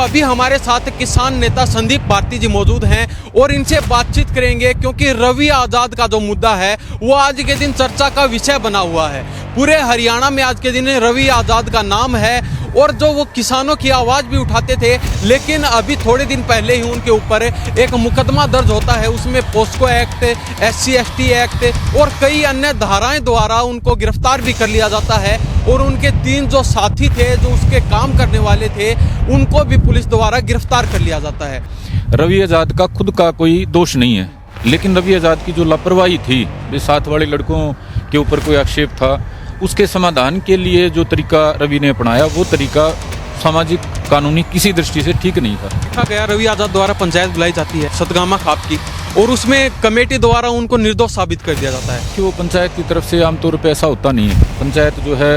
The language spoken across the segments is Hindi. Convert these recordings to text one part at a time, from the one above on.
अभी हमारे साथ किसान नेता संदीप भारती जी मौजूद हैं और इनसे बातचीत करेंगे, क्योंकि रवि आज़ाद का जो मुद्दा है वो आज के दिन चर्चा का विषय बना हुआ है। पूरे हरियाणा में आज के दिन रवि आज़ाद का नाम है और जो वो किसानों की आवाज़ भी उठाते थे, लेकिन अभी थोड़े दिन पहले ही उनके ऊपर एक मुकदमा दर्ज होता है। उसमें पोस्को एक्ट, SC/ST एक्ट और कई अन्य धाराएं द्वारा उनको गिरफ्तार भी कर लिया जाता है और उनके 3 जो साथी थे, जो उसके काम करने वाले थे, उनको भी पुलिस द्वारा गिरफ्तार कर लिया जाता है। रवि आज़ाद का खुद का कोई दोष नहीं है, लेकिन रवि आज़ाद की जो लापरवाही थी, साथ वाले लड़कों के ऊपर कोई आक्षेप था, उसके समाधान के लिए जो तरीका रवि ने अपनाया वो तरीका सामाजिक कानूनी किसी दृष्टि से ठीक नहीं था। देखा गया रवि आज़ाद द्वारा पंचायत बुलाई जाती है सतगामा खाप की, और उसमें कमेटी द्वारा उनको निर्दोष साबित कर दिया जाता है कि वो पंचायत की तरफ से आमतौर पर ऐसा होता नहीं है। पंचायत जो है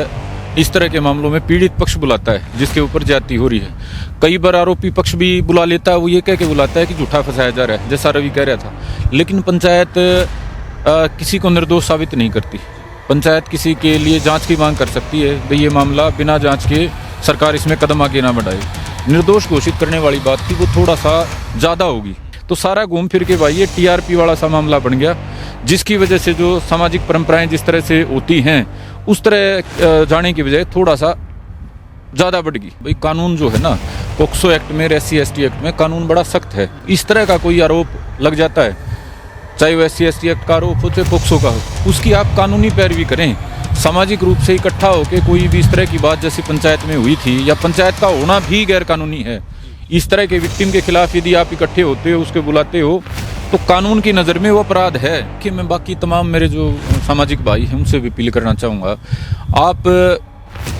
इस तरह के मामलों में पीड़ित पक्ष बुलाता है जिसके ऊपर ज्यादती हो रही है। कई बार आरोपी पक्ष भी बुला लेता है, वो ये कह के बुलाता है कि झूठा फंसाया जा रहा है, जैसा रवि कह रहा था। लेकिन पंचायत किसी को निर्दोष साबित नहीं करती। पंचायत किसी के लिए जांच की मांग कर सकती है, भाई ये मामला बिना जांच के सरकार इसमें कदम आगे ना बढ़ाए। निर्दोष घोषित करने वाली बात थी वो थोड़ा सा ज़्यादा होगी, तो सारा घूम फिर के भाई ये TRP वाला सा मामला बन गया, जिसकी वजह से जो सामाजिक परंपराएं जिस तरह से होती हैं उस तरह जाने की बजाय थोड़ा सा ज़्यादा बढ़ गई। भाई कानून जो है ना, पोक्सो एक्ट में, SC/ST एक्ट में कानून बड़ा सख्त है। इस तरह का कोई आरोप लग जाता है, चाहे वो SC/ST एक्ट का आरोप हो चाहे पोक्सो का हो, उसकी आप कानूनी पैरवी करें। सामाजिक रूप से इकट्ठा होकर कोई भी इस तरह की बात जैसी पंचायत में हुई थी, या पंचायत का होना भी गैर कानूनी है, इस तरह के विक्टिम के खिलाफ यदि आप इकट्ठे होते हो, उसके बुलाते हो, तो कानून की नज़र में वो अपराध है। कि मैं बाकी तमाम मेरे जो सामाजिक भाई हैं उनसे भी अपील करना चाहूँगा, आप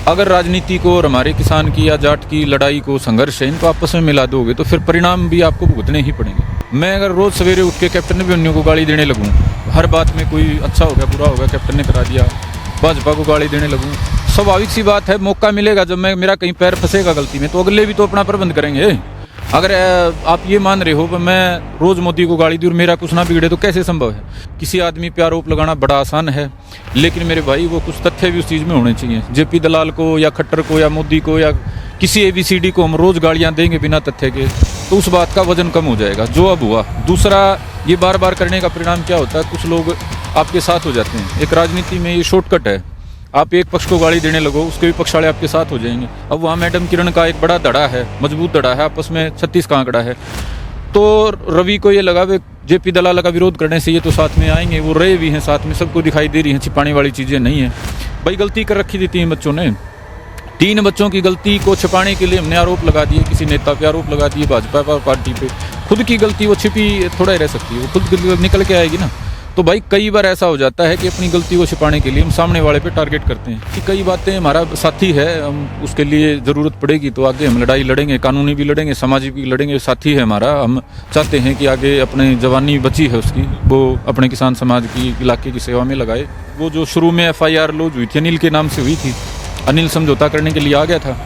अगर राजनीति को और हमारे किसान की या जाट की लड़ाई को, संघर्ष है, इनको आपस में मिला दोगे तो फिर परिणाम भी आपको भुगतने ही पड़ेंगे। मैं अगर रोज़ सवेरे उठ के कैप्टन अभिमन्यु को गाली देने लगूँ, हर बात में कोई अच्छा हो गया बुरा हो गया कैप्टन ने करा दिया, भाजपा को गाली देने लगूँ, स्वाभाविक सी बात है, मौका मिलेगा जब मेरा कहीं पैर फंसेगा गलती में तो अगले भी तो अपना प्रबंध करेंगे। अगर आप ये मान रहे हो कि मैं रोज़ मोदी को गाली दूँ और मेरा कुछ ना बिगड़े तो कैसे संभव है? किसी आदमी पे आरोप लगाना बड़ा आसान है, लेकिन मेरे भाई वो कुछ तथ्य भी उस चीज़ में होने चाहिए। JP दलाल को या खट्टर को या मोदी को या किसी ABCD को हम रोज़ गालियाँ देंगे बिना तथ्य के, तो उस बात का वजन कम हो जाएगा, जो अब हुआ। दूसरा, ये बार बार करने का परिणाम क्या होता है, कुछ लोग आपके साथ हो जाते हैं। एक राजनीति में ये शॉर्टकट है, आप एक पक्ष को गाली देने लगो, उसके भी पक्ष वाले आपके साथ हो जाएंगे। अब वहाँ मैडम किरण का एक बड़ा धड़ा है, मजबूत धड़ा है, आपस में 36 का आंकड़ा है, तो रवि को ये लगा वे JP दलाल का विरोध करने से ये तो साथ में आएंगे, वो रहे भी हैं साथ में, सबको दिखाई दे रही हैं, छिपाने वाली चीज़ें नहीं है। भाई गलती कर रखी थी 3 बच्चों ने, 3 बच्चों की गलती को छिपाने के लिए हमने आरोप लगा दिए, किसी नेता पे आरोप लगा दिए, भाजपा पार्टी पे। खुद की गलती वो छिपी थोड़ा ही रह सकती है, वो खुद निकल के आएगी ना। तो भाई कई बार ऐसा हो जाता है कि अपनी गलती को छिपाने के लिए हम सामने वाले पे टारगेट करते हैं कि कई बातें, हमारा साथी है, हम उसके लिए ज़रूरत पड़ेगी तो आगे हम लड़ाई लड़ेंगे, कानूनी भी लड़ेंगे, सामाजिक भी लड़ेंगे, साथी है हमारा। हम चाहते हैं कि आगे अपने जवानी बची है उसकी, वो अपने किसान समाज की, इलाके की सेवा में लगाए। वो जो शुरू में FIR लॉन्च हुई थी, अनिल के नाम से हुई थी, अनिल समझौता करने के लिए आ गया था।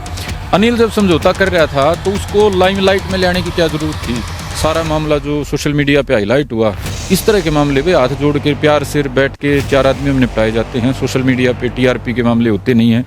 अनिल जब समझौता कर रहा था तो उसको लाइमलाइट में लाने की क्या ज़रूरत थी? सारा मामला जो सोशल मीडिया पे हाईलाइट हुआ, इस तरह के मामले पे हाथ जोड़ के प्यार से बैठ के 4 आदमी में निपटाए जाते हैं। सोशल मीडिया पे TRP के मामले होते नहीं हैं।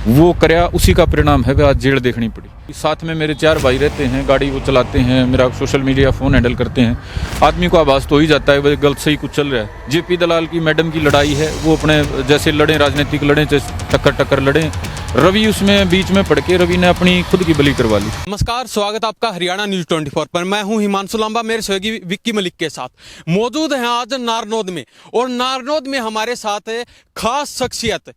वो करया, उसी का परिणाम है आज जेल देखनी पड़ी। साथ में मेरे 4 भाई रहते हैं, गाड़ी वो चलाते हैं, मेरा सोशल मीडिया फ़ोन हैंडल करते हैं। आदमी को आभास तो ही जाता है वह गलत सही कुछ चल रहा है। JP दलाल की मैडम की लड़ाई है, वो अपने जैसे लड़े, राजनीतिक लड़े, टक्कर लड़े, रवि उसमें बीच में पड़ के रवि ने अपनी खुद की बलि करवा ली। नमस्कार, स्वागत आपका हरियाणा न्यूज़ 24 पर। मैं हूं हिमांशु लांबा, मेरे सहयोगी विक्की मलिक के साथ मौजूद हैं आज नारनौद में, और नारनौद में हमारे साथ है खास शख्सियत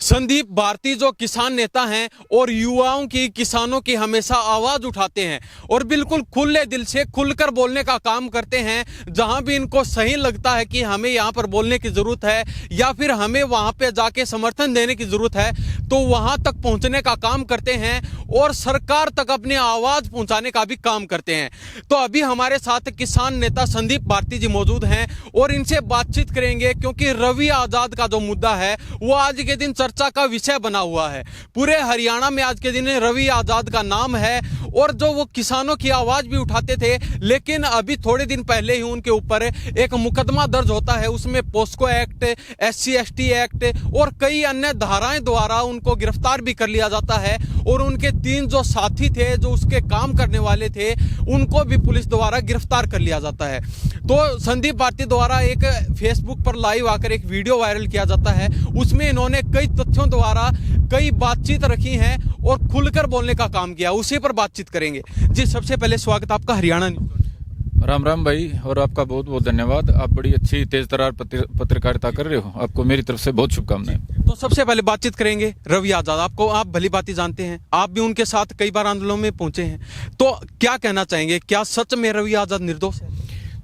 संदीप भारती, जो किसान नेता हैं और युवाओं की, किसानों की हमेशा आवाज़ उठाते हैं और बिल्कुल खुले दिल से खुलकर बोलने का काम करते हैं। जहां भी इनको सही लगता है कि हमें यहां पर बोलने की ज़रूरत है या फिर हमें वहां पे जाके समर्थन देने की ज़रूरत है, तो वहां तक पहुंचने का काम करते हैं और सरकार तक अपनी आवाज़ पहुंचाने का भी काम करते हैं। तो अभी हमारे साथ किसान नेता संदीप भारती जी मौजूद हैं और इनसे बातचीत करेंगे, क्योंकि रवि आज़ाद का जो मुद्दा है वो आज के दिन चर्चा का विषय बना हुआ है। पूरे हरियाणा में आज के दिन रवि आज़ाद का नाम है और जो वो किसानों की आवाज़ भी उठाते थे, लेकिन अभी थोड़े दिन पहले ही उनके ऊपर एक मुकदमा दर्ज होता है। उसमें पोस्को एक्ट, SC/ST एक्ट और कई अन्य धाराएं द्वारा उनको गिरफ्तार भी कर लिया जाता है और उनके 3 जो साथी थे, जो उसके काम करने वाले थे, उनको भी पुलिस द्वारा गिरफ्तार कर लिया जाता है। तो संदीप भारती द्वारा एक फेसबुक पर लाइव आकर एक वीडियो वायरल किया जाता है, उसमें इन्होंने कई तथ्यों द्वारा कई बातचीत रखी हैं और खुलकर बोलने का काम किया, उसी पर बातचीत करेंगे। जी, सबसे पहले स्वागत आपका हरियाणा न्यूज़। राम राम भाई, और आपका बहुत बहुत धन्यवाद। आप बड़ी अच्छी तेज तर्रार पत्रकारिता कर रहे हो, आपको मेरी तरफ से बहुत शुभकामनाएं। तो सबसे पहले बातचीत करेंगे रवि आजाद। आपको, आप भली भांति जानते हैं, आप भी उनके साथ कई बार आंदोलनों में पहुंचे हैं, तो क्या कहना चाहेंगे, क्या सच में रवि आजाद निर्दोष है?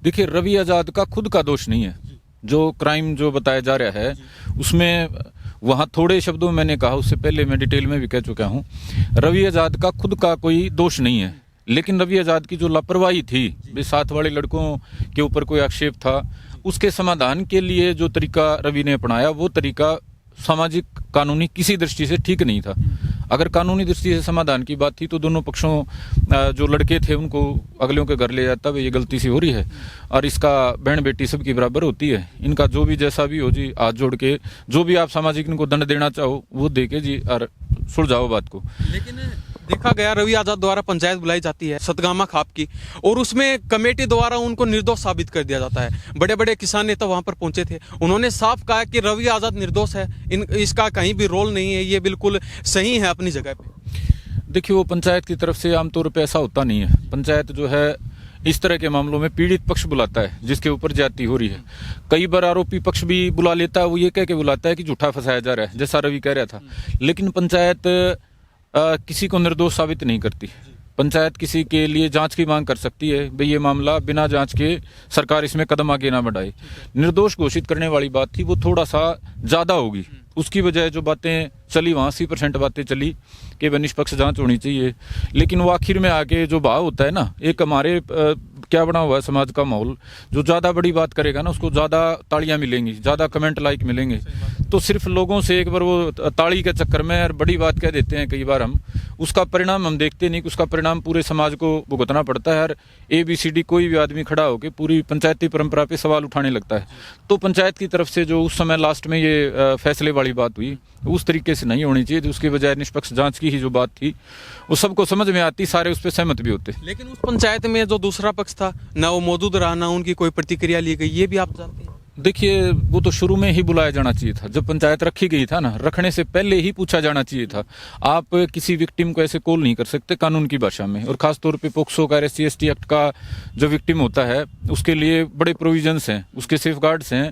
देखिए, रवि आजाद का खुद का दोष नहीं है। जो क्राइम जो बताया जा रहा है उसमें वहाँ थोड़े शब्दों में मैंने कहा, उससे पहले मैं डिटेल में भी कह चुका हूँ, रवि आजाद का खुद का कोई दोष नहीं है। लेकिन रवि आजाद की जो लापरवाही थी, वे साथ वाले लड़कों के ऊपर कोई आक्षेप था, उसके समाधान के लिए जो तरीका रवि ने अपनाया, वो तरीका सामाजिक कानूनी किसी दृष्टि से ठीक नहीं था। अगर कानूनी दृष्टि से समाधान की बात थी तो दोनों पक्षों जो लड़के थे उनको अगलों के घर ले जाता, वे ये गलती सी हो रही है और इसका बहन बेटी सबकी बराबर होती है। इनका जो भी जैसा भी हो जी, हाथ जोड़ के जो भी आप सामाजिक इनको दंड देना चाहो वो दे के जी और सुलझाओ बात को। लेकिन देखा गया रवि आजाद द्वारा पंचायत बुलाई जाती है सतगामा खाप की, और उसमें कमेटी द्वारा उनको निर्दोष साबित कर दिया जाता है। बड़े बड़े किसान नेता वहां पर पहुंचे थे, उन्होंने साफ कहा कि रवि आजाद निर्दोष है, इसका कहीं भी रोल नहीं है, ये बिल्कुल सही है अपनी जगह पे। देखिए, वो पंचायत की तरफ से आमतौर पर ऐसा होता नहीं है। पंचायत जो है इस तरह के मामलों में पीड़ित पक्ष बुलाता है जिसके ऊपर ज्यादती हो रही है। कई बार आरोपी पक्ष भी बुला लेता है, वो ये कह के बुलाता है कि झूठा फंसाया जा रहा है, जैसा रवि कह रहा था। लेकिन पंचायत किसी को निर्दोष साबित नहीं करती। पंचायत किसी के लिए जांच की मांग कर सकती है, भाई ये मामला बिना जांच के सरकार इसमें कदम आगे ना बढ़ाए। निर्दोष घोषित करने वाली बात थी, वो थोड़ा सा ज्यादा होगी। उसकी वजह जो बातें चली वहाँ 80% बातें चली कि वह निष्पक्ष जांच होनी चाहिए, लेकिन वो आखिर में आके जो भाव होता है ना, एक हमारे क्या बना हुआ है समाज का माहौल, जो ज़्यादा बड़ी बात करेगा ना उसको ज़्यादा तालियां मिलेंगी, ज़्यादा कमेंट लाइक मिलेंगे। तो सिर्फ लोगों से एक बार वो ताली के चक्कर में और बड़ी बात कह देते हैं कई बार हम, उसका परिणाम हम देखते नहीं कि उसका परिणाम पूरे समाज को भुगतना पड़ता है। और ABCD कोई भी आदमी खड़ा होकर पूरी पंचायती परंपरा पे सवाल उठाने लगता है। तो पंचायत की तरफ से जो उस समय लास्ट में ये फैसले वाली बात हुई, उस तरीके से नहीं होनी चाहिए। उसके बजाय निष्पक्ष जांच की ही जो बात थी वो सबको समझ में आती, सारे उस पर सहमत भी होते। लेकिन उस पंचायत में जो दूसरा पक्ष था, ना वो मौजूद रहा, ना उनकी कोई प्रतिक्रिया ली गई, ये भी आप जानते हैं। देखिए, वो तो शुरू में ही बुलाया जाना चाहिए था। जब पंचायत रखी गई था ना, रखने से पहले ही पूछा जाना चाहिए था। आप किसी विक्टिम को ऐसे कॉल नहीं कर सकते कानून की भाषा में, और खासतौर पे पोक्सो का, SC/ST एक्ट का जो विक्टिम होता है उसके लिए बड़े प्रोविजंस हैं, उसके सेफगार्ड्स हैं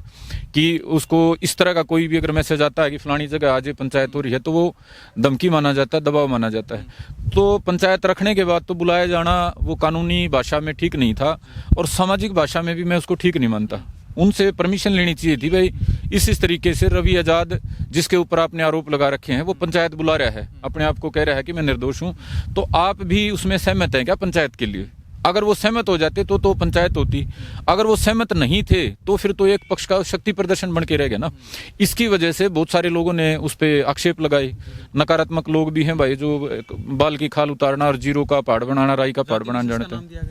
कि उसको इस तरह का कोई भी अगर मैसेज आता है कि फलानी जगह आज पंचायत हो रही है तो वो धमकी माना जाता है, दबाव माना जाता है। तो पंचायत रखने के बाद तो बुलाया जाना वो कानूनी भाषा में ठीक नहीं था, और सामाजिक भाषा में भी मैं उसको ठीक नहीं मानता। उनसे परमिशन लेनी चाहिए थी, भाई इस तरीके से रवि आजाद जिसके ऊपर आपने आरोप लगा रखे हैं वो पंचायत बुला रहा है, अपने आप को कह रहा है कि मैं निर्दोष हूं, तो आप भी उसमें सहमत हैं क्या पंचायत के लिए? अगर वो सहमत हो जाते तो पंचायत होती। अगर वो सहमत नहीं थे तो फिर तो एक पक्ष का शक्ति प्रदर्शन बन के रह गया ना। इसकी वजह से बहुत सारे लोगों ने उस पर आक्षेप लगाए। नकारात्मक लोग भी हैं भाई, जो बाल की खाल उतारना और जीरो का पहाड़ बनाना, राई का पहाड़ बनाना जानते हैं।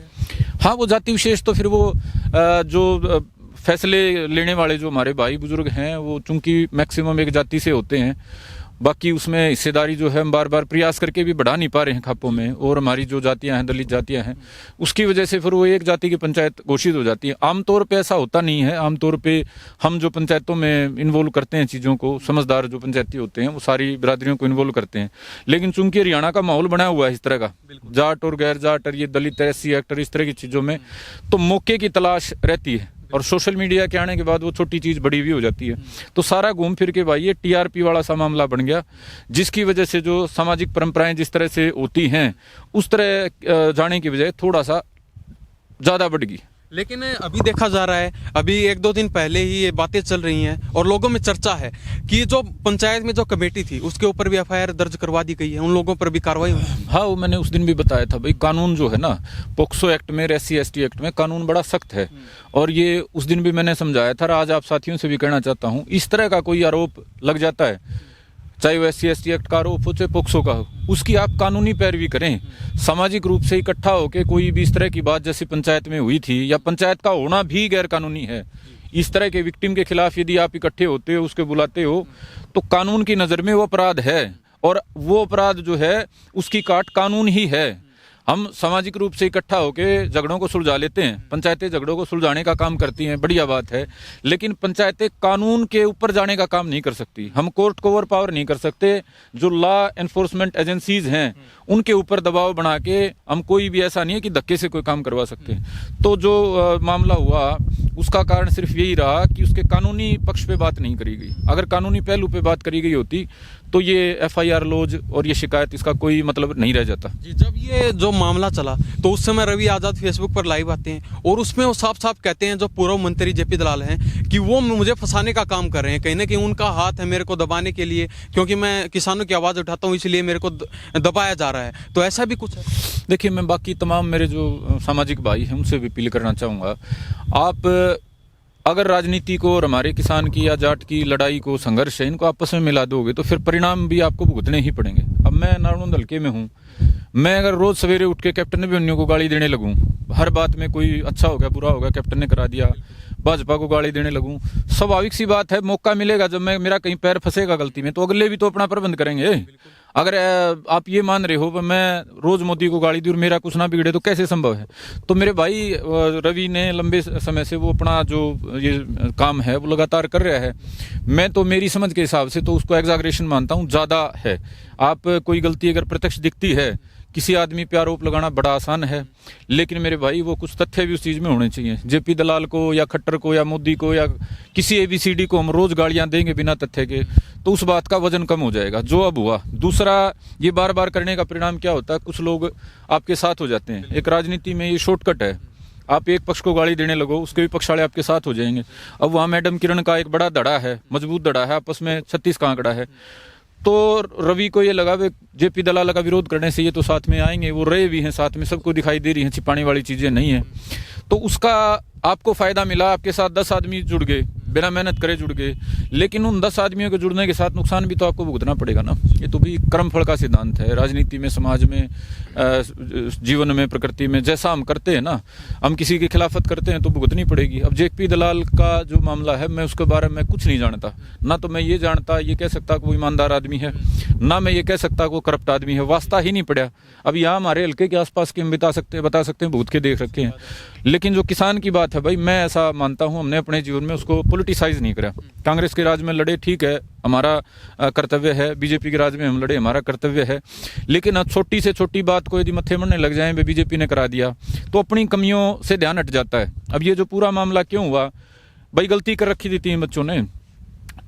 हाँ, वो जाति विशेष तो फिर वो जो फैसले लेने वाले जो हमारे भाई बुजुर्ग हैं वो चूंकि मैक्सिमम एक जाति से होते हैं, बाकी उसमें हिस्सेदारी जो है हम बार बार प्रयास करके भी बढ़ा नहीं पा रहे हैं खापों में, और हमारी जो जातियां हैं, दलित जातियां हैं, उसकी वजह से फिर वो एक जाति की पंचायत घोषित हो जाती है। आमतौर पे ऐसा होता नहीं है। आमतौर पे हम जो पंचायतों में इन्वॉल्व करते हैं चीज़ों को, समझदार जो पंचायती होते हैं वो सारी बिरादरियों को इन्वॉल्व करते हैं। लेकिन चूंकि हरियाणा का माहौल बना हुआ है इस तरह का, जाट और गैर जाट और ये दलित SC एक्ट और इस तरह की चीज़ों में, तो मौके की तलाश रहती है। और सोशल मीडिया के आने के बाद वो छोटी चीज बड़ी भी हो जाती है। तो सारा घूम फिर के भाई ये TRP वाला सा मामला बन गया, जिसकी वजह से जो सामाजिक परंपराएं जिस तरह से होती हैं उस तरह जाने की बजाय थोड़ा सा ज्यादा बढ़ गई। लेकिन अभी देखा जा रहा है, अभी 1-2 दिन पहले ही ये बातें चल रही हैं और लोगों में चर्चा है कि जो पंचायत में जो कमेटी थी उसके ऊपर भी FIR दर्ज करवा दी गई है, उन लोगों पर भी कार्रवाई हुई। हाँ, वो मैंने उस दिन भी बताया था भाई, कानून जो है ना पोक्सो एक्ट में, SC/ST एक्ट में कानून बड़ा सख्त है। और ये उस दिन भी मैंने समझाया था, आज आप साथियों से भी कहना चाहता हूँ, इस तरह का कोई आरोप लग जाता है, चाहे वो SC/ST एक्ट का आरोप हो चाहे पोक्सो का हो, उसकी आप कानूनी पैरवी करें। सामाजिक रूप से इकट्ठा होकर कोई भी इस तरह की बात जैसी पंचायत में हुई थी, या पंचायत का होना भी गैर कानूनी है, इस तरह के विक्टिम के खिलाफ यदि आप इकट्ठे होते हो, उसके बुलाते हो, तो कानून की नज़र में वो अपराध है, और वो अपराध जो है उसकी काट कानून ही है। हम सामाजिक रूप से इकट्ठा होकर झगड़ों को सुलझा लेते हैं, पंचायतें झगड़ों को सुलझाने का काम करती हैं, बढ़िया बात है, लेकिन पंचायतें कानून के ऊपर जाने का काम नहीं कर सकती। हम कोर्ट को ओवर पावर नहीं कर सकते। जो लॉ एनफोर्समेंट एजेंसीज हैं उनके ऊपर दबाव बना के हम कोई भी ऐसा नहीं है कि धक्के से कोई काम करवा सकते हैं। तो जो मामला हुआ उसका कारण सिर्फ यही रहा कि उसके कानूनी पक्ष पे बात नहीं करी गई। अगर कानूनी पहलू पे बात करी गई होती तो ये FIR लॉज और ये शिकायत, इसका कोई मतलब नहीं रह जाता। जी, जब ये जो मामला चला तो उस समय रवि आज़ाद फेसबुक पर लाइव आते हैं और उसमें वो साफ साफ कहते हैं, जो पूर्व मंत्री JP दलाल हैं, कि वो मुझे फंसाने का काम कर रहे हैं, कहीं ना कहीं उनका हाथ है मेरे को दबाने के लिए, क्योंकि मैं किसानों की आवाज़ उठाता हूँ इसलिए मेरे को दबाया जा रहा है। तो ऐसा भी कुछ है? देखिए, मैं बाकी तमाम मेरे जो सामाजिक भाई हैं उनसे भी अपील करना चाहूँगा, आप अगर राजनीति को और हमारे किसान की या जाट की लड़ाई को, संघर्ष है, इनको आपस में मिला दोगे तो फिर परिणाम भी आपको भुगतने ही पड़ेंगे। अब मैं नारनौंद हल्के में हूँ, मैं अगर रोज सवेरे उठ के कैप्टन अभिमन्यु को गाली देने लगूं, हर बात में कोई अच्छा हो गया बुरा हो गया कैप्टन ने करा दिया, भाजपा को गाली देने लगूं, स्वाभाविक सी बात है, मौका मिलेगा जब मेरा कहीं पैर फंसेगा गलती में तो अगले भी तो अपना प्रबंध करेंगे। अगर आप ये मान रहे हो मैं रोज मोदी को गाली दूं और मेरा कुछ ना बिगड़े तो कैसे संभव है? तो मेरे भाई रवि ने लंबे समय से वो अपना जो ये काम है वो लगातार कर रहा है। मैं तो मेरी समझ के हिसाब से तो उसको एग्जैगरेशन मानता हूँ, ज़्यादा है। आप कोई गलती अगर प्रत्यक्ष दिखती है, किसी आदमी पे आरोप लगाना बड़ा आसान है, लेकिन मेरे भाई वो कुछ तथ्य भी उस चीज़ में होने चाहिए। JP दलाल को या खट्टर को या मोदी को या किसी ABCD को हम रोज गालियां देंगे बिना तथ्य के तो उस बात का वजन कम हो जाएगा, जो अब हुआ। दूसरा, ये बार बार करने का परिणाम क्या होता है, कुछ लोग आपके साथ हो जाते हैं। एक राजनीति में ये शॉर्टकट है, आप एक पक्ष को गाली देने लगो, उसके भी पक्ष वाले आपके साथ हो जाएंगे। अब वहाँ मैडम किरण का एक बड़ा धड़ा है, मजबूत धड़ा है, आपस में 36 का आंकड़ा है। तो रवि को ये लगा JP दलाल का विरोध करने से ये तो साथ में आएंगे, वो रहे भी हैं साथ में, सबको दिखाई दे रही हैं, छिपाने वाली चीजें नहीं है। तो उसका आपको फायदा मिला, आपके साथ 10 आदमी जुड़ गए, बिना मेहनत करे जुड़ गए, लेकिन उन 10 आदमियों के जुड़ने के साथ नुकसान भी तो आपको भुगतना पड़ेगा ना। ये तो भी कर्मफल का सिद्धांत है। राजनीति में, समाज में, जीवन में, प्रकृति में, जैसा हम करते हैं ना, हम किसी की खिलाफत करते हैं तो भुगतनी पड़ेगी। अब JP दलाल का जो मामला है, मैं उसके बारे में कुछ नहीं जानता, ना तो मैं ये जानता ये कह सकता कि वो ईमानदार आदमी है, ना मैं ये कह सकता कि वो करप्ट आदमी है, वास्ता ही नहीं पड़ा। अब यहाँ हमारे हल्के के आसपास के हम बता सकते हैं, भूत के देख रखे हैं। लेकिन जो किसान की बात है भाई, मैं ऐसा मानता हूँ हमने अपने जीवन में उसको पॉलिटिसाइज नहीं करा। कांग्रेस के राज में लड़े, ठीक है, हमारा कर्तव्य है, BJP के राज में हम लड़े, हमारा कर्तव्य है, लेकिन अब छोटी से छोटी बात को यदि मत्थे मरने लग जाए BJP ने करा दिया तो अपनी कमियों से ध्यान हट जाता है। अब ये जो पूरा मामला क्यों हुआ भाई, गलती कर रखी थी 3 बच्चों ने,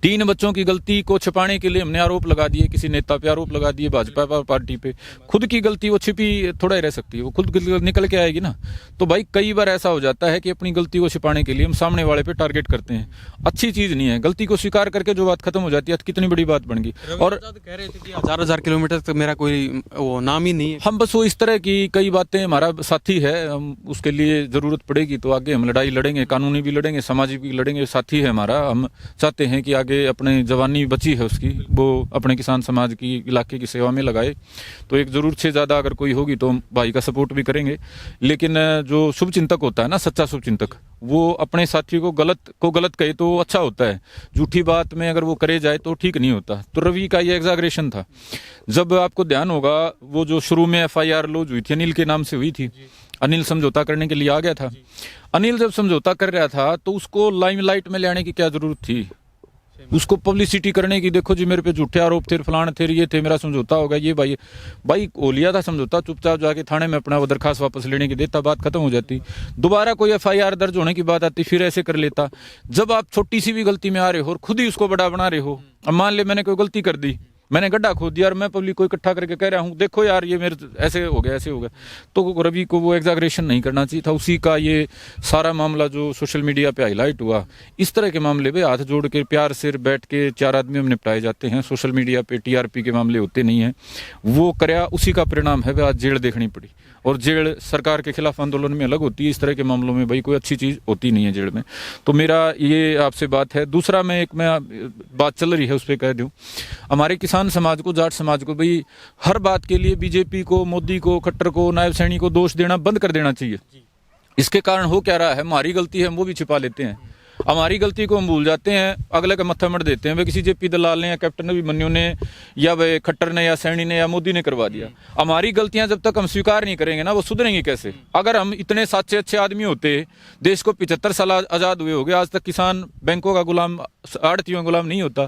3 बच्चों की गलती को छिपाने के लिए हमने आरोप लगा दिए, किसी नेता पे आरोप लगा दिए, भाजपा पार्टी पे। खुद की गलती वो छिपी थोड़ा ही रह सकती है, वो खुद निकल के आएगी ना। तो भाई कई बार ऐसा हो जाता है कि अपनी गलती को छिपाने के लिए हम सामने वाले पे टारगेट करते हैं, अच्छी चीज नहीं है। गलती को स्वीकार करके जो बात खत्म हो जाती है तो कितनी बड़ी बात बन गई। और कह रहे थे कि 1000 किलोमीटर तक मेरा कोई वो नाम ही नहीं है। हम बस वो इस तरह की कई बातें, हमारा साथी है, हम उसके लिए जरूरत पड़ेगी तो आगे हम लड़ाई लड़ेंगे, कानूनी भी लड़ेंगे, सामाजिक भी लड़ेंगे, साथी है हमारा। हम चाहते हैं कि आगे अपने जवानी बची है उसकी, वो अपने किसान समाज की, इलाके की सेवा में लगाए। तो एक जरूरत से ज्यादा अगर कोई होगी तो हम भाई का सपोर्ट भी करेंगे। लेकिन जो शुभ चिंतक होता है ना, सच्चा शुभ चिंतक, वो अपने साथी को गलत कहे तो अच्छा होता है, झूठी बात में अगर वो करे जाए तो ठीक नहीं होता। तो रवि का ये एग्जैगरेशन था। जब आपको ध्यान होगा, वो जो शुरू में FIR लॉज हुई थी, अनिल के नाम से हुई थी, अनिल समझौता करने के लिए आ गया था। अनिल जब समझौता कर रहा था तो उसको लाइमलाइट में लाने की क्या जरूरत थी, उसको पब्लिसिटी करने की, देखो जी मेरे पे झूठे आरोप थे, फलाने थे, ये थे, मेरा समझौता होगा, ये भाई हो लिया था समझौता, चुपचाप जाके थाने में अपना वो दरखास्त वापस लेने की देता, बात खत्म हो जाती। दोबारा कोई FIR दर्ज होने की बात आती, फिर ऐसे कर लेता। जब आप छोटी सी भी गलती में आ रहे हो और खुद ही उसको बड़ा बना रहे हो, अब मान ले मैंने कोई गलती कर दी, मैंने गड्ढा खोद दिया और मैं पब्लिक को इकट्ठा करके कह रहा हूँ देखो यार ये मेरे ऐसे हो गया, ऐसे हो गया, तो रवि को वो एग्जैगरेशन नहीं करना चाहिए था। उसी का ये सारा मामला जो सोशल मीडिया पे हाईलाइट हुआ, इस तरह के मामले पे हाथ जोड़ के प्यार से बैठ के 4 आदमी में निपटाए जाते हैं, सोशल मीडिया पे TRP के मामले होते नहीं हैं। वो करया, उसी का परिणाम है आज जेल देखनी पड़ी। और जेल सरकार के खिलाफ आंदोलन में अलग होती है, इस तरह के मामलों में भाई कोई अच्छी चीज होती नहीं है जेल में। तो मेरा ये आपसे बात है। दूसरा, मैं बात चल रही है उस पर कह दूं, हमारे किसान समाज को, जाट समाज को भाई हर बात के लिए BJP को, मोदी को, खट्टर को, नायब सैनी को दोष देना बंद कर देना चाहिए। इसके कारण हो क्या रहा है, हमारी गलती है हम वो भी छिपा लेते हैं। हमारी गलती को हम भूल जाते हैं, अगले का मत्था मढ़ देते हैं वे किसी जेपी दलाल ने या कैप्टन अभिमन्यु ने या वे खट्टर ने या सैनी ने या मोदी ने करवा दिया। हमारी गलतियां जब तक हम स्वीकार नहीं करेंगे ना, वो सुधरेंगी कैसे? अगर हम इतने सच्चे अच्छे आदमी होते, देश को 75 साल आजाद हुए हो गए, आज तक किसान बैंकों का गुलाम, आड़तियों का गुलाम नहीं होता,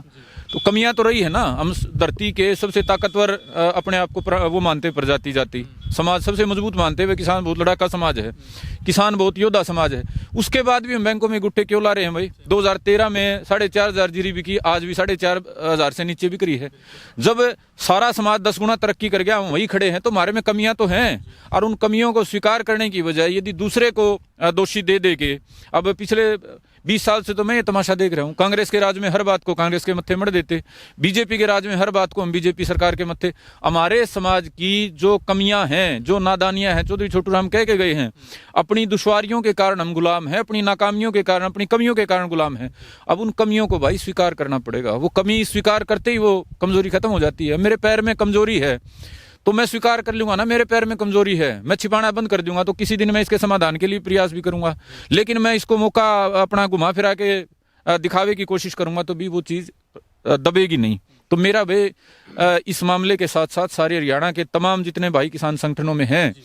तो कमियां तो रही है ना। हम धरती के सबसे ताकतवर अपने आप को वो मानते, प्रजाति जाति समाज सबसे मजबूत मानते हुए किसान बहुत लड़ाका समाज है, किसान बहुत योद्धा समाज है। उसके बाद भी हम बैंकों में गुट्टे क्यों ला रहे हैं भाई? 2013 में 4,500 जीडीपी की, आज भी 4,500 से नीचे बिक रही है। जब सारा समाज 10 गुना तरक्की कर गया, हम वही खड़े हैं, तो हमारे में कमियां तो हैं। और उन कमियों को स्वीकार करने की बजाय यदि दूसरे को दोषी दे के, अब पिछले 20 साल से तो मैं ये तमाशा देख रहा हूँ, कांग्रेस के राज में हर बात को कांग्रेस के मत्थे मढ़ देते, बीजेपी के राज में हर बात को हम बीजेपी सरकार के मत्थे। हमारे समाज की जो कमियां हैं, जो नादानियां हैं, चौधरी छोटू राम कह के गए हैं, अपनी दुश्वारियों के कारण हम गुलाम हैं, अपनी नाकामियों के कारण, अपनी कमियों के कारण गुलाम हैं। अब उन कमियों को भाई स्वीकार करना पड़ेगा। वो कमी स्वीकार करते ही वो कमजोरी खत्म हो जाती है। मेरे पैर में कमजोरी है तो मैं स्वीकार कर लूंगा ना, मेरे पैर में कमजोरी है, मैं छिपाना बंद कर दूंगा, तो किसी दिन मैं इसके समाधान के लिए प्रयास भी करूंगा। लेकिन मैं इसको मौका अपना घुमा फिरा के दिखावे की कोशिश करूंगा तो भी वो चीज दबेगी नहीं। तो मेरा वे इस मामले के साथ साथ सारे हरियाणा के तमाम जितने भाई किसान संगठनों में हैं,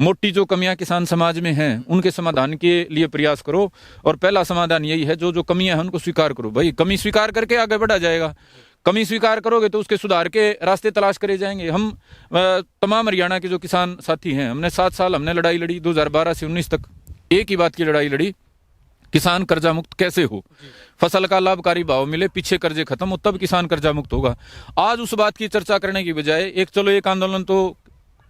मोटी जो कमियां किसान समाज में हैं, उनके समाधान के लिए प्रयास करो। और पहला समाधान यही है, जो जो कमियां हैं उनको स्वीकार करो। भाई कमी स्वीकार करके आगे बढ़ा जाएगा। कमी स्वीकार करोगे तो उसके सुधार के रास्ते तलाश करे जाएंगे। हम तमाम हरियाणा के जो किसान साथी हैं, हमने 7 साल हमने लड़ाई लड़ी, 2012 से 19 तक एक ही बात की लड़ाई लड़ी, किसान कर्जा मुक्त कैसे हो, फसल का लाभकारी भाव मिले, पीछे कर्जे खत्म हो, तब किसान कर्जा मुक्त होगा। आज उस बात की चर्चा करने की बजाय एक आंदोलन तो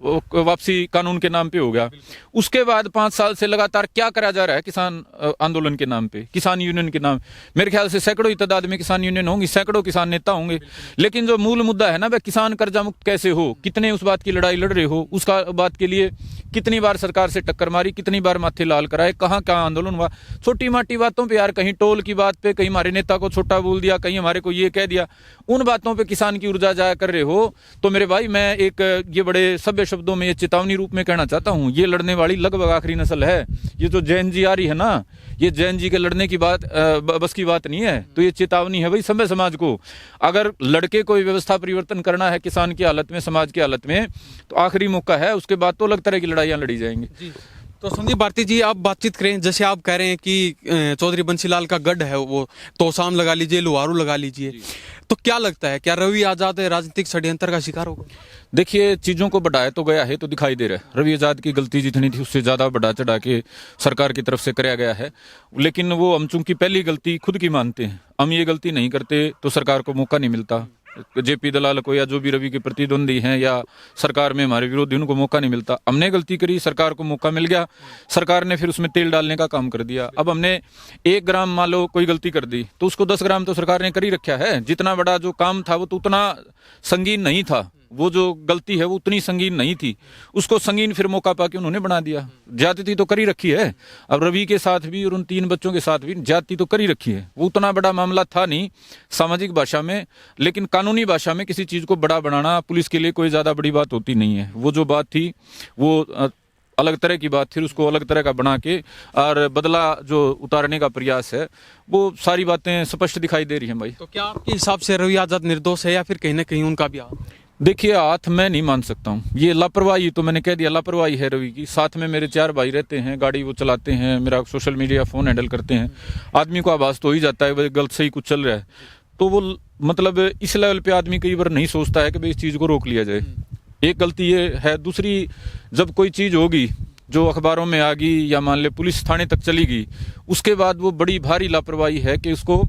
वापसी कानून के नाम पे हो गया। उसके बाद 5 साल से लगातार क्या करा जा रहा है किसान आंदोलन के नाम पे, किसान यूनियन के नाम। मेरे ख्याल से सैकड़ों ही तादाद में किसान यूनियन होंगी, सैकड़ों किसान नेता होंगे, लेकिन जो मूल मुद्दा है ना, वह किसान कर्जा मुक्त कैसे हो, कितने उस बात की लड़ाई लड़ रहे हो, उसका बात के लिए कितनी बार सरकार से टक्कर मारी, कितनी बार माथे लाल कराए, कहाँ कहाँ आंदोलन हुआ। छोटी माटी बातों पे यार, कहीं टोल की बात पे, कहीं हमारे नेता को छोटा बोल दिया, कहीं हमारे को ये कह दिया, उन बातों पे किसान की ऊर्जा जाया कर रहे हो। तो मेरे भाई, मैं एक ये बड़े सभ्य शब्दों में, ये चेतावनी रूप में कहना चाहता हूँ, ये लड़ने वाली लगभग आखिरी नस्ल है। ये जो जैन जी आ रही है ना, ये जैन जी के लड़ने की बात बस की बात नहीं है। तो ये चेतावनी है भाई सभ्य समाज को। अगर लड़के कोई व्यवस्था परिवर्तन करना है किसान की हालत में, समाज की हालत में, तो आखिरी मौका है। उसके बाद तो अलग तरह की लड़ाइयां लड़ी जाएंगी। तो संदीप भारती जी, आप बातचीत करें, जैसे आप कह रहे हैं कि चौधरी बंसीलाल का गढ़ है वो, तोशाम लगा लीजिए, लोहारू लगा लीजिए, तो क्या लगता है, क्या रवि आजाद राजनीतिक षड्यंत्र का शिकार होगा? देखिए, चीजों को बढ़ाया तो गया है, तो दिखाई दे रहा है। रवि आजाद की गलती जितनी थी उससे ज्यादा बढ़ा चढ़ा के सरकार की तरफ से कराया गया है। लेकिन वो हम चूंकि पहली गलती खुद की मानते हैं, हम ये गलती नहीं करते तो सरकार को मौका नहीं मिलता। जेपी दलाल को या जो भी रवि के प्रतिद्वंदी हैं या सरकार में हमारे विरोधी, उनको मौका नहीं मिलता। हमने गलती करी, सरकार को मौका मिल गया, सरकार ने फिर उसमें तेल डालने का काम कर दिया। अब हमने 1 ग्राम मान लो कोई गलती कर दी, तो उसको 10 ग्राम तो सरकार ने कर ही रखा है। जितना बड़ा जो काम था वो तो उतना संगीन नहीं था, वो जो गलती है वो उतनी संगीन नहीं थी, उसको संगीन फिर मौका पाके उन्होंने बना दिया। ज्यादती तो कर ही रखी है। अब रवि के साथ भी और उन 3 बच्चों के साथ भी ज्यादती तो कर ही रखी है। वो उतना बड़ा मामला था नहीं सामाजिक भाषा में, लेकिन कानूनी भाषा में किसी चीज को बड़ा बनाना पुलिस के लिए कोई ज्यादा बड़ी बात होती नहीं है। वो जो बात थी वो अलग तरह की बात थी, उसको अलग तरह का बना के और बदला जो उतारने का प्रयास है, वो सारी बातें स्पष्ट दिखाई दे रही हैं भाई। तो क्या आपके हिसाब से रवि आजाद निर्दोष है या फिर कहीं ना कहीं उनका भी हाथ? देखिए, हाथ मैं नहीं मान सकता हूँ। ये लापरवाही तो मैंने कह दिया, लापरवाही है रवि की। साथ में मेरे 4 भाई रहते हैं, गाड़ी वो चलाते हैं, मेरा सोशल मीडिया फोन हैंडल करते हैं। आदमी को आभास तो ही जाता है भाई गलत सही कुछ चल रहा है। तो वो मतलब इस लेवल पे आदमी कई बार नहीं सोचता है कि भाई इस चीज को रोक लिया जाए। एक गलती ये है। दूसरी, जब कोई चीज होगी जो अखबारों में आ गई या मान ले पुलिस थाने तक चली गई, उसके बाद वो बड़ी भारी लापरवाही है कि उसको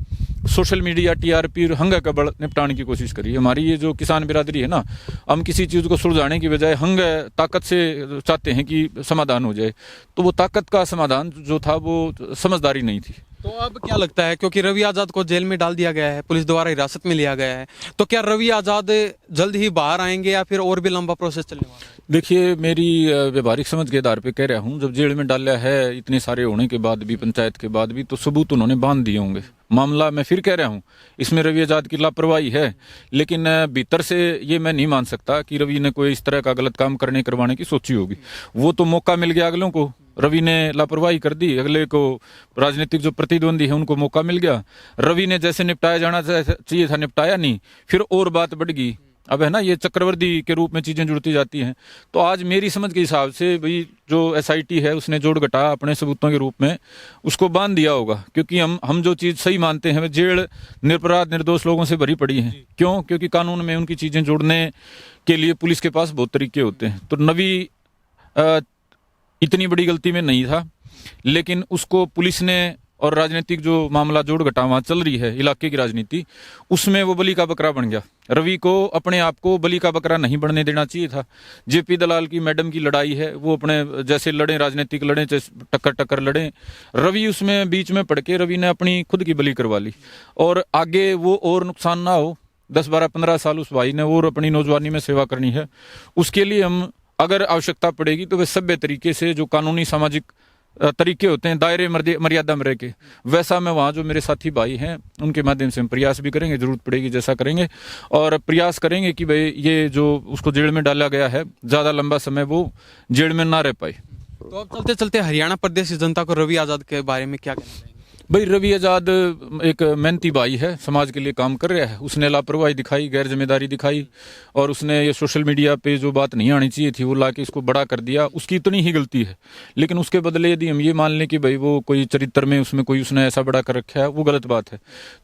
सोशल मीडिया टीआरपी और हंगा कबड़ निपटाने की कोशिश करी। हमारी ये जो किसान बिरादरी है ना, हम किसी चीज को सुलझाने की बजाय हंग ताकत से चाहते हैं कि समाधान हो जाए। तो वो ताकत का समाधान जो था वो समझदारी नहीं थी। तो अब क्या लगता है, क्योंकि रवि आजाद को जेल में डाल दिया गया है, पुलिस द्वारा हिरासत में लिया गया है, तो क्या रवि आजाद जल्द ही बाहर आएंगे या फिर और भी लंबा प्रोसेस चलने वाला है? देखिए, मेरी व्यवहारिक समझ के आधार पे कह रहा हूँ, जब जेल में डाला है इतने सारे होने के बाद भी, पंचायत के बाद भी, तो सबूत उन्होंने बांध दिए होंगे। मामला मैं फिर कह रहा हूँ, इसमें रवि आजाद की लापरवाही है, लेकिन भीतर से ये मैं नहीं मान सकता कि रवि ने कोई इस तरह का गलत काम करवाने की सोची होगी। वो तो मौका मिल गया अगलों को, रवि ने लापरवाही कर दी, अगले को राजनीतिक जो प्रतिद्वंदी है उनको मौका मिल गया, रवि ने जैसे निपटाया जाना चाहिए था निपटाया नहीं, फिर और बात बढ़ गई। अब है ना, ये चक्रवर्ती के रूप में चीजें जुड़ती जाती हैं। तो आज मेरी समझ के हिसाब से भाई जो एसआईटी है उसने जोड़ घटा अपने सबूतों के रूप में उसको बांध दिया होगा, क्योंकि हम जो चीज सही मानते हैं जेल निरपराध निर्दोष लोगों से भरी पड़ी है। क्यों? क्योंकि कानून में उनकी चीजें जोड़ने के लिए पुलिस के पास बहुत तरीके होते हैं। तो नवी इतनी बड़ी गलती में नहीं था, लेकिन उसको पुलिस ने और राजनीतिक जो मामला जोड़ घटा वहां चल रही है इलाके की राजनीति, उसमें वो बलि का बकरा बन गया। रवि को अपने आप को बलि का बकरा नहीं बनने देना चाहिए था। जेपी दलाल की मैडम की लड़ाई है, वो अपने जैसे लड़े, राजनीतिक लड़े, टक्कर लड़े, रवि उसमें बीच में पड़ के रवि ने अपनी खुद की बलि करवा ली। और आगे वो और नुकसान ना हो, 10, 12, 15 साल उस भाई ने और अपनी नौजवानी में सेवा करनी है। उसके लिए हम अगर आवश्यकता पड़ेगी तो वे सभ्य तरीके से जो कानूनी सामाजिक तरीके होते हैं दायरे मर्यादा में रह के, वैसा मैं वहाँ जो मेरे साथी भाई हैं उनके माध्यम से हम प्रयास भी करेंगे, जरूरत पड़ेगी जैसा करेंगे। और प्रयास करेंगे कि भाई ये जो उसको जेल में डाला गया है ज़्यादा लंबा समय वो जेल में ना रह पाए। तो अब चलते चलते हरियाणा प्रदेश की जनता को रवि आज़ाद के बारे में क्या कहना चाहिए? भाई रवि आज़ाद एक मेहनती भाई है, समाज के लिए काम कर रहा है। उसने लापरवाही दिखाई, गैर जिम्मेदारी दिखाई, और उसने ये सोशल मीडिया पे जो बात नहीं आनी चाहिए थी वो ला के इसको बड़ा कर दिया। उसकी इतनी ही गलती है, लेकिन उसके बदले यदि हम ये मान लें कि भाई वो कोई चरित्र में उसमें कोई उसने ऐसा बड़ा कर रखा है, वो गलत बात है।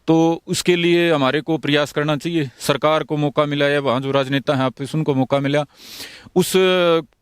तो उसके लिए हमारे को प्रयास करना चाहिए। सरकार को मौका मिला है, वहाँ जो राजनेता हैं आप उनको मौका मिला, उस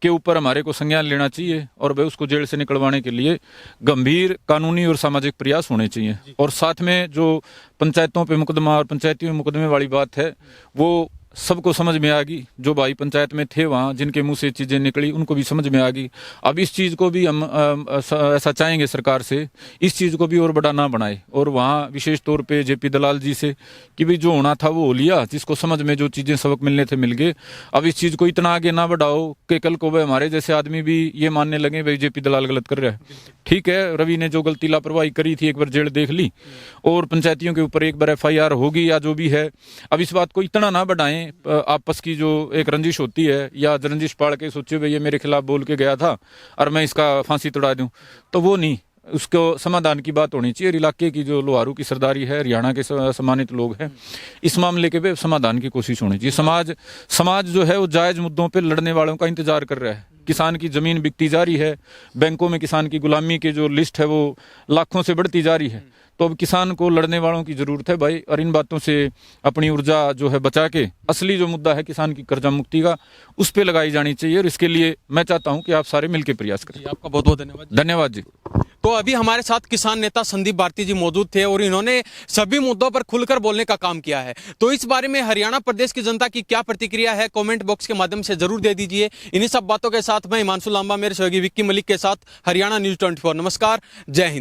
के ऊपर हमारे को संज्ञान लेना चाहिए और भाई उसको जेल से निकलवाने के लिए गंभीर कानूनी और सामाजिक प्रयास होने चाहिए। और साथ में जो पंचायतों पे मुकदमा और पंचायती में मुकदमे वाली बात है वो सबको समझ में आ गई। जो भाई पंचायत में थे वहाँ जिनके मुंह से चीज़ें निकली उनको भी समझ में आ गई। अब इस चीज़ को भी हम ऐसा चाहेंगे सरकार से, इस चीज़ को भी और बड़ा ना बनाए। और वहाँ विशेष तौर पे जेपी दलाल जी से कि भाई जो होना था वो हो लिया, जिसको समझ में जो चीज़ें सबक मिलने थे मिल गए। अब इस चीज़ को इतना आगे ना बढ़ाओ कि कल को भाई हमारे जैसे आदमी भी ये मानने लगे भाई जेपी दलाल गलत कर रहा है। ठीक है, रवि ने जो गलती लापरवाही करी थी एक बार जेल देख ली, और पंचायतियों के ऊपर एक बार FIR होगी या जो भी है। अब इस बात को इतना ना बढ़ाएं, आपस की जो एक रंजिश होती है या रंजिश पाड़ के सोचे भाई ये मेरे खिलाफ बोल के गया था और मैं इसका फांसी तोड़ा दूं, तो वो नहीं। उसको समाधान की बात होनी चाहिए। इलाके की जो लोहारू की सरदारी है, हरियाणा के सम्मानित लोग हैं, इस मामले के भी समाधान की कोशिश होनी चाहिए। समाज जो है वो जायज मुद्दों पे लड़ने वालों का इंतजार कर रहा है। किसान की जमीन बिकती जा रही है, बैंकों में किसान की गुलामी की जो लिस्ट है वो लाखों से बढ़ती जा रही है। तो अब किसान को लड़ने वालों की जरूरत है भाई, और इन बातों से अपनी ऊर्जा जो है बचा के असली जो मुद्दा है किसान की कर्जा मुक्ति का, उस पे लगाई जानी चाहिए। और इसके लिए मैं चाहता हूं कि आप सारे मिलकर प्रयास करें। आपका बहुत बहुत धन्यवाद। धन्यवाद जी। तो अभी हमारे साथ किसान नेता संदीप भारती जी मौजूद थे और इन्होंने सभी मुद्दों पर खुलकर बोलने का काम किया है। तो इस बारे में हरियाणा प्रदेश की जनता की क्या प्रतिक्रिया है कमेंट बॉक्स के माध्यम से जरूर दे दीजिए। इन्हीं सब बातों के साथ मैं हिमांशु लांबा, मेरे सहयोगी विक्की मलिक के साथ हरियाणा न्यूज़ 24। नमस्कार, जय हिंद।